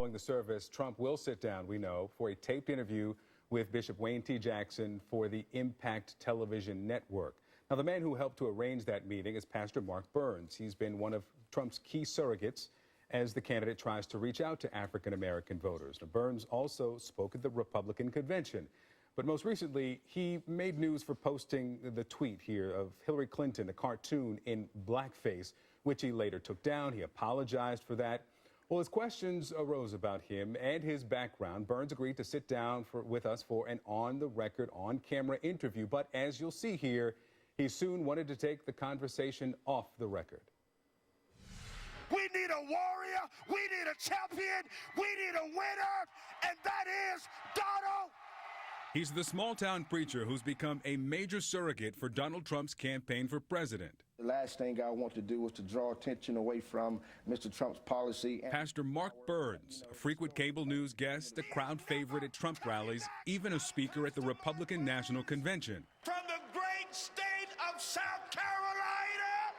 Following the service, Trump will sit down, we know, for a taped interview with Bishop Wayne T. Jackson for the Impact Television Network. Now, the man who helped to arrange that meeting is Pastor Mark Burns. He's been one of Trump's key surrogates as the candidate tries to reach out to African-American voters. Now, Burns also spoke at the Republican convention. But most recently, he made news for posting the tweet here of Hillary Clinton, a cartoon in blackface, which he later took down. He apologized for that. Well, as questions arose about him and his background, Burns agreed to sit down with us for an on-the-record, on-camera interview. But as you'll see here, he soon wanted to take the conversation off the record. We need a warrior, we need a champion, we need a winner, and that is Donald. He's the small-town preacher who's become a major surrogate for Donald Trump's campaign for president. The last thing I want to do is to draw attention away from Mr. Trump's policy. Pastor Mark Burns, a frequent cable news guest, a crowd favorite at Trump rallies, even a speaker at the Republican National Convention. From the great state of South Carolina!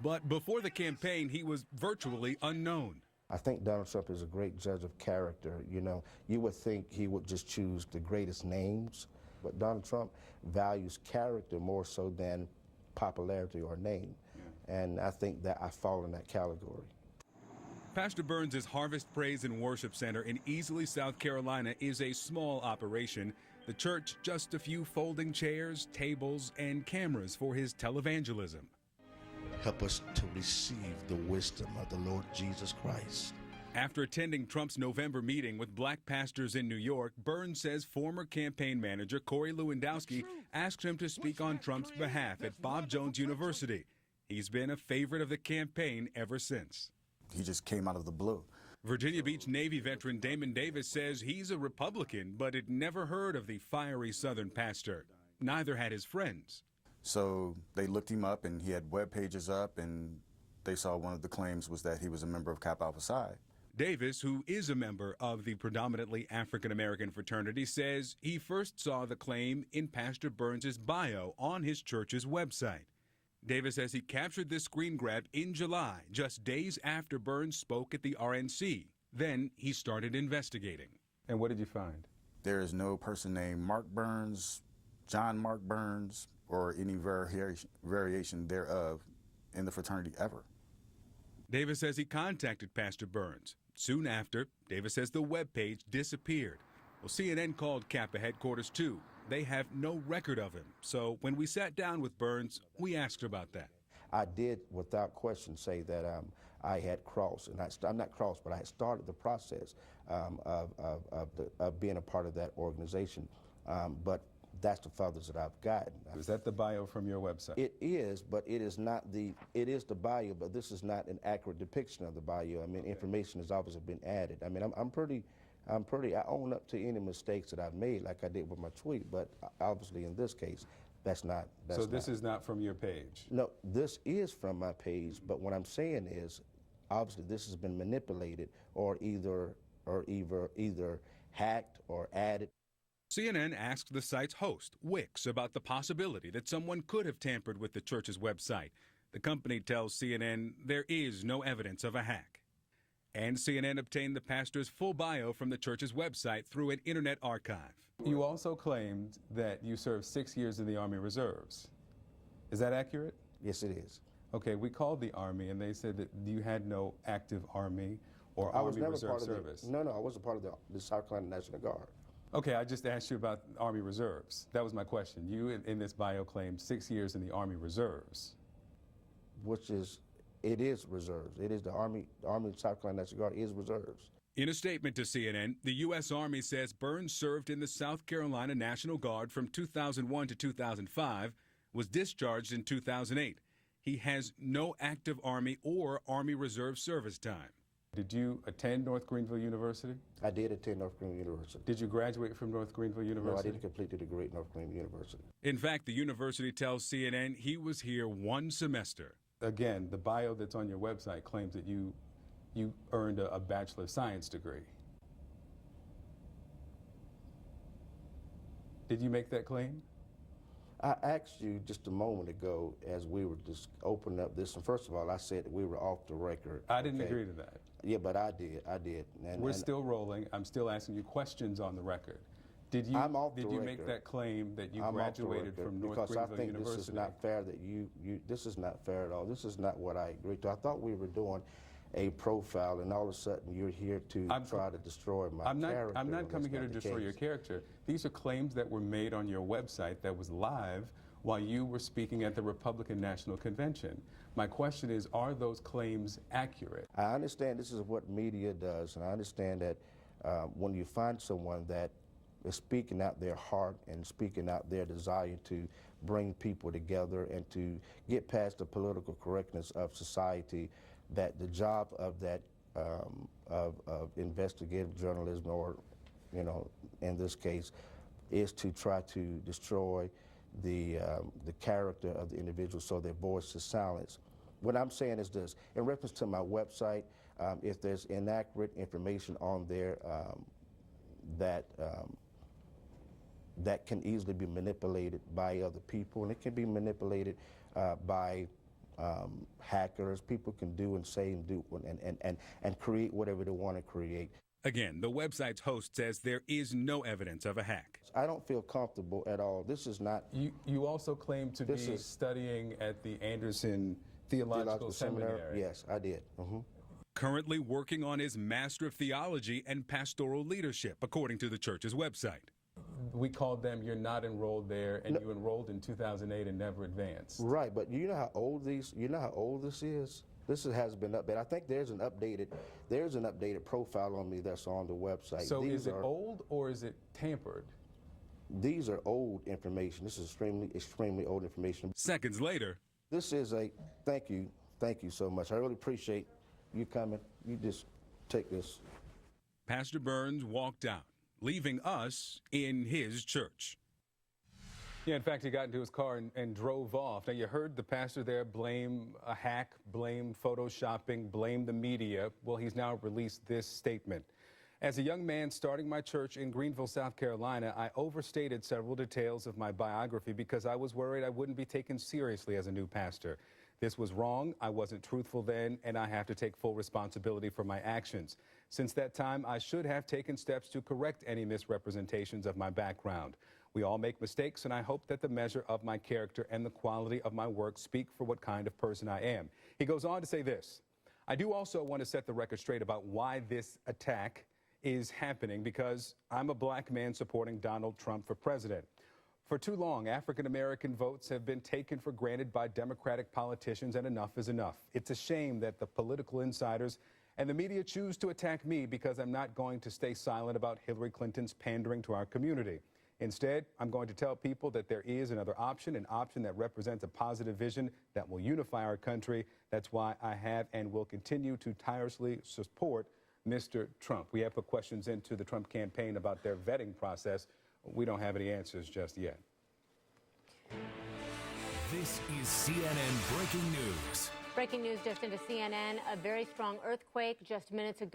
But before the campaign, he was virtually unknown. I think Donald Trump is a great judge of character. You know, you would think he would just choose the greatest names, but Donald Trump values character more so than popularity or name. Yeah. And I think that I fall in that category. Pastor Burns' Harvest Praise and Worship Center in Easley, South Carolina is a small operation. The church, just a few folding chairs, tables, and cameras for his televangelism. Help us to receive the wisdom of the Lord Jesus Christ. After attending Trump's November meeting with black pastors in New York, Burns says former campaign manager Corey Lewandowski asked him to speak on Trump's behalf at Bob Jones University. He's been a favorite of the campaign ever since. He just came out of the blue. Virginia Beach Navy veteran Damon Davis says he's a Republican, but had never heard of the fiery Southern pastor. Neither had his friends. So they looked him up, and he had web pages up, and they saw one of the claims was that he was a member of Kappa Alpha Psi. Davis, who is a member of the predominantly African-American fraternity, says he first saw the claim in Pastor Burns' bio on his church's website. Davis says he captured this screen grab in July, just days after Burns spoke at the RNC. Then he started investigating. And what did you find? There is no person named Mark Burns, John Mark Burns, or any variation thereof in the fraternity ever. Davis says he contacted Pastor Burns. Soon after, Davis says the webpage disappeared. Well, CNN called Kappa headquarters too. They have no record of him. So when we sat down with Burns, we asked about that. I did, without question, say that I had crossed, and I'm not crossed, but I had started the process of being a part of that organization. But that's the furthest that I've gotten. Is that the bio from your website? It is, but it is not it is the bio, but this is not an accurate depiction of the bio. I mean, information has obviously been added. I mean, I own up to any mistakes that I've made, like I did with my tweet, but obviously in this case, that's not. So this is not from your page? No, this is from my page, but what I'm saying is, obviously this has been manipulated or either hacked or added. CNN asked the site's host, Wix, about the possibility that someone could have tampered with the church's website. The company tells CNN there is no evidence of a hack. And CNN obtained the pastor's full bio from the church's website through an internet archive. You also claimed that you served 6 years in the Army Reserves. Is that accurate? Yes, it is. Okay, we called the Army, and they said that you had no active Army or Army Reserve service. No, I wasn't part of the South Carolina National Guard. Okay, I just asked you about Army Reserves. That was my question. You, in this bio, claimed 6 years in the Army Reserves. It is reserves. It is the Army South Carolina National Guard is reserves. In a statement to CNN, the U.S. Army says Burns served in the South Carolina National Guard from 2001 to 2005, was discharged in 2008. He has no active Army or Army Reserve service time. Did you attend North Greenville University? I did attend North Greenville University. Did you graduate from North Greenville University? No, I didn't complete the degree at North Greenville University. In fact, the university tells CNN he was here one semester. Again, the bio that's on your website claims that you earned a Bachelor of Science degree. Did you make that claim? I asked you just a moment ago as we were just opening up this, and first of all, I said that we were off the record. I didn't agree to that. Yeah, but I did. We're still rolling. I'm still asking you questions on the record. Did I'm off you the make record. that claim that you I'm off the graduated record from North because Greenville I think University? this is not fair that this is not fair at all. This is not what I agreed to. I thought we were doing a profile, and all of a sudden you're here to try to destroy my character. I'm not That's coming here to the destroy case. your character. These are claims that were made on your website that was live while you were speaking at the Republican National Convention. My question is, are those claims accurate? I understand this is what media does, and I understand that when you find someone that is speaking out their heart and speaking out their desire to bring people together and to get past the political correctness of society, that the job of that of investigative journalism, or in this case, is to try to destroy the character of the individual so their voice is silenced. What I'm saying is this: in reference to my website, if there's inaccurate information on there that can easily be manipulated by other people, and it can be manipulated by hackers. People can do and say and do and create whatever they want to create. Again, the website's host says there is no evidence of a hack. I don't feel comfortable at all. This is not. You also claim to be studying at the Anderson Theological Seminary. Yes, I did. Currently working on his Master of Theology and Pastoral Leadership, according to the church's website. We called them, you're not enrolled there, and you enrolled in 2008 and never advanced. Right, but you know how old this is? This hasn't been updated. I think there's an updated profile on me that's on the website. So is it old or is it tampered? These are old information. This is extremely old information. Seconds later. This is thank you so much. I really appreciate you coming. You just take this. Pastor Burns walked out, leaving us in his church. Yeah, in fact, he got into his car and drove off. Now, you heard the pastor there blame a hack, blame photoshopping, blame the media. Well, he's now released this statement. As a young man starting my church in Greenville, South Carolina, I overstated several details of my biography because I was worried I wouldn't be taken seriously as a new pastor. This was wrong. I wasn't truthful then, and I have to take full responsibility for my actions. Since that time, I should have taken steps to correct any misrepresentations of my background. We all make mistakes, and I hope that the measure of my character and the quality of my work speak for what kind of person I am. He goes on to say this: I do also want to set the record straight about why this attack is happening, because I'm a black man supporting Donald Trump for president. For too long, African-American votes have been taken for granted by Democratic politicians, and enough is enough. It's a shame that the political insiders and the media choose to attack me because I'm not going to stay silent about Hillary Clinton's pandering to our community. Instead, I'm going to tell people that there is another option, an option that represents a positive vision that will unify our country. That's why I have and will continue to tirelessly support Mr. Trump. We have put questions into the Trump campaign about their vetting process. We don't have any answers just yet. This is CNN Breaking News. Breaking news just into CNN. A very strong earthquake just minutes ago.